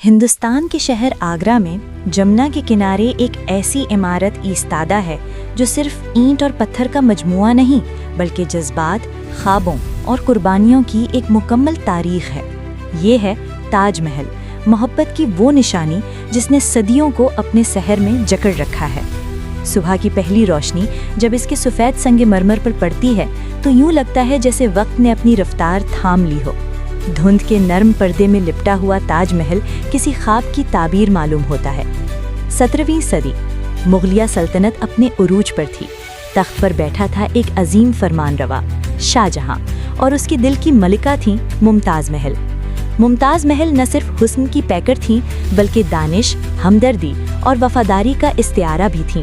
ہندوستان کے شہر آگرہ میں جمنا کے کنارے ایک ایسی عمارت ایستادہ ہے جو صرف اینٹ اور پتھر کا مجموعہ نہیں بلکہ جذبات، خوابوں اور قربانیوں کی ایک مکمل تاریخ ہے۔ یہ ہے تاج محل، محبت کی وہ نشانی جس نے صدیوں کو اپنے سحر میں جکڑ رکھا ہے۔ صبح کی پہلی روشنی جب اس کے سفید سنگ مرمر پر پڑتی ہے تو یوں لگتا ہے جیسے وقت نے اپنی رفتار تھام لی ہو۔ دھند کے نرم پردے میں لپٹا ہوا تاج محل کسی خواب کی تعبیر معلوم ہوتا ہے۔ 17ویں صدی مغلیہ سلطنت اپنے عروج پر تھی۔ تخت پر بیٹھا تھا ایک عظیم فرمان روا شاہ جہاں، اور اس کے دل کی ملکہ تھیں ممتاز محل۔ ممتاز محل نہ صرف حسن کی پیکر تھیں بلکہ دانش، ہمدردی اور وفاداری کا استعارہ بھی تھیں۔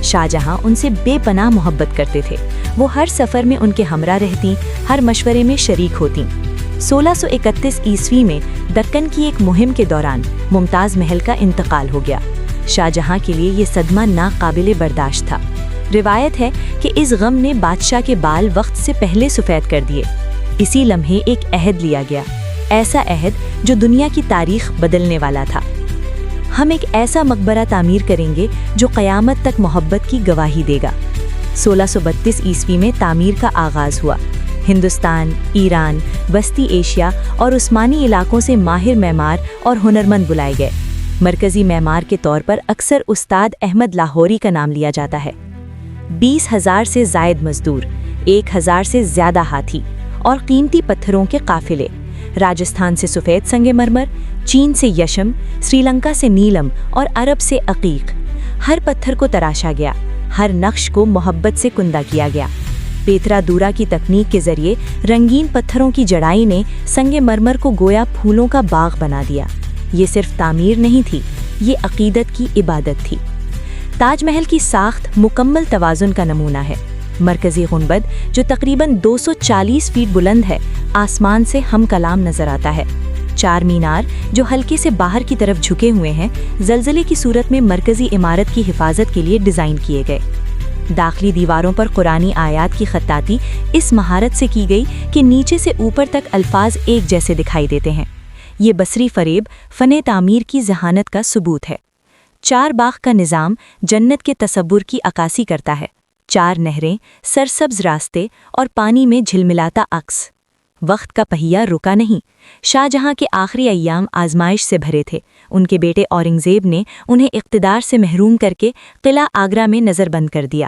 شاہ جہاں ان سے بے پناہ محبت کرتے تھے۔ وہ ہر سفر میں ان کے ہمراہ رہتیں، ہر مشورے میں شریک ہوتیں۔ 1631 عیسوی میں دکن کی ایک مہم کے دوران ممتاز محل کا انتقال ہو گیا۔ شاہ جہاں کے لیے یہ صدمہ ناقابل برداشت تھا۔ روایت ہے کہ اس غم نے بادشاہ کے بال وقت سے پہلے سفید کر دیے۔ اسی لمحے ایک عہد لیا گیا، ایسا عہد جو دنیا کی تاریخ بدلنے والا تھا۔ ہم ایک ایسا مقبرہ تعمیر کریں گے جو قیامت تک محبت کی گواہی دے گا۔ 1632 عیسوی میں تعمیر کا آغاز ہوا۔ ہندوستان، ایران، وسطی ایشیا اور عثمانی علاقوں سے ماہر معمار اور ہنرمند بلائے گئے۔ مرکزی معمار کے طور پر اکثر استاد احمد لاہوری کا نام لیا جاتا ہے۔ 20,000 سے زائد مزدور، 1,000 سے زیادہ ہاتھی اور قیمتی پتھروں کے قافلے۔ راجستھان سے سفید سنگ مرمر، چین سے یشم، سری لنکا سے نیلم اور عرب سے عقیق۔ ہر پتھر کو تراشا گیا، ہر نقش کو محبت سے کندہ کیا گیا۔ پیترا دورا کی تکنیک کے ذریعے رنگین پتھروں کی جڑائی نے سنگ مرمر کو گویا پھولوں کا باغ بنا دیا۔ یہ صرف تعمیر نہیں تھی، یہ عقیدت کی عبادت تھی۔ تاج محل کی ساخت مکمل توازن کا نمونہ ہے۔ مرکزی گنبد جو تقریباً 240 فیٹ بلند ہے، آسمان سے ہم کلام نظر آتا ہے۔ 4 مینار جو ہلکے سے باہر کی طرف جھکے ہوئے ہیں، زلزلے کی صورت میں مرکزی عمارت کی حفاظت کے لیے ڈیزائن کیے گئے۔ داخلی دیواروں پر قرآنی آیات کی خطاطی اس مہارت سے کی گئی کہ نیچے سے اوپر تک الفاظ ایک جیسے دکھائی دیتے ہیں۔ یہ بصری فریب فن تعمیر کی ذہانت کا ثبوت ہے۔ 4 باغ کا نظام جنت کے تصور کی عکاسی کرتا ہے۔ 4 نہریں، سرسبز راستے اور پانی میں جھلملاتا عکس۔ وقت کا پہیہ رکا نہیں۔ شاہ جہاں کے آخری ایام آزمائش سے بھرے تھے۔ ان کے بیٹے اورنگزیب نے انہیں اقتدار سے محروم کر کے قلعہ آگرہ میں نظر بند کر دیا۔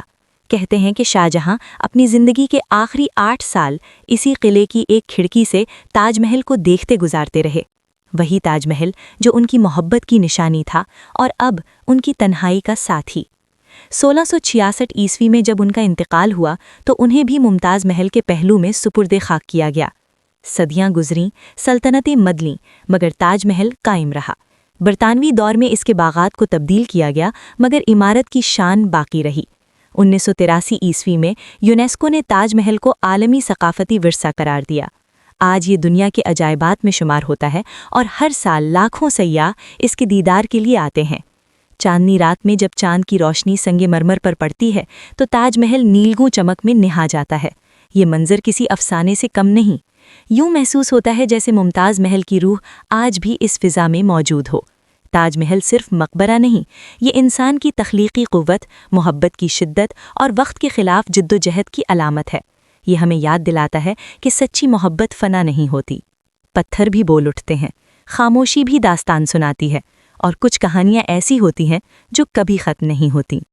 کہتے ہیں کہ شاہ جہاں اپنی زندگی کے آخری 8 سال اسی قلعے کی ایک کھڑکی سے تاج محل کو دیکھتے گزارتے رہے۔ وہی تاج محل جو ان کی محبت کی نشانی تھا اور اب ان کی تنہائی کا ساتھی۔ 1666 عیسوی میں جب ان کا انتقال ہوا تو انہیں بھی ممتاز محل کے پہلو میں سپرد خاک کیا گیا۔ صدیاں گزریں، سلطنتیں مدلیں، مگر تاج محل قائم رہا۔ برطانوی دور میں اس کے باغات کو تبدیل کیا گیا مگر عمارت کی شان باقی رہی۔ 1983 عیسوی میں یونیسکو نے تاج محل کو عالمی ثقافتی ورثہ قرار دیا۔ آج یہ دنیا کے عجائبات میں شمار ہوتا ہے اور ہر سال لاکھوں سیاح اس کے دیدار کے لیے آتے ہیں۔ چاندنی رات میں جب چاند کی روشنی سنگ مرمر پر پڑتی ہے تو تاج محل نیلگوں چمک میں نہا جاتا ہے۔ یہ منظر کسی افسانے سے کم نہیں۔ یوں محسوس ہوتا ہے جیسے ممتاز محل کی روح آج بھی اس فضا میں موجود ہو۔ تاج محل صرف مقبرہ نہیں، یہ انسان کی تخلیقی قوت، محبت کی شدت اور وقت کے خلاف جدوجہد کی علامت ہے۔ یہ ہمیں یاد دلاتا ہے کہ سچی محبت فنا نہیں ہوتی۔ پتھر بھی بول اٹھتے ہیں، خاموشی بھی داستان سناتی ہے، اور کچھ کہانیاں ایسی ہوتی ہیں جو کبھی ختم نہیں ہوتی۔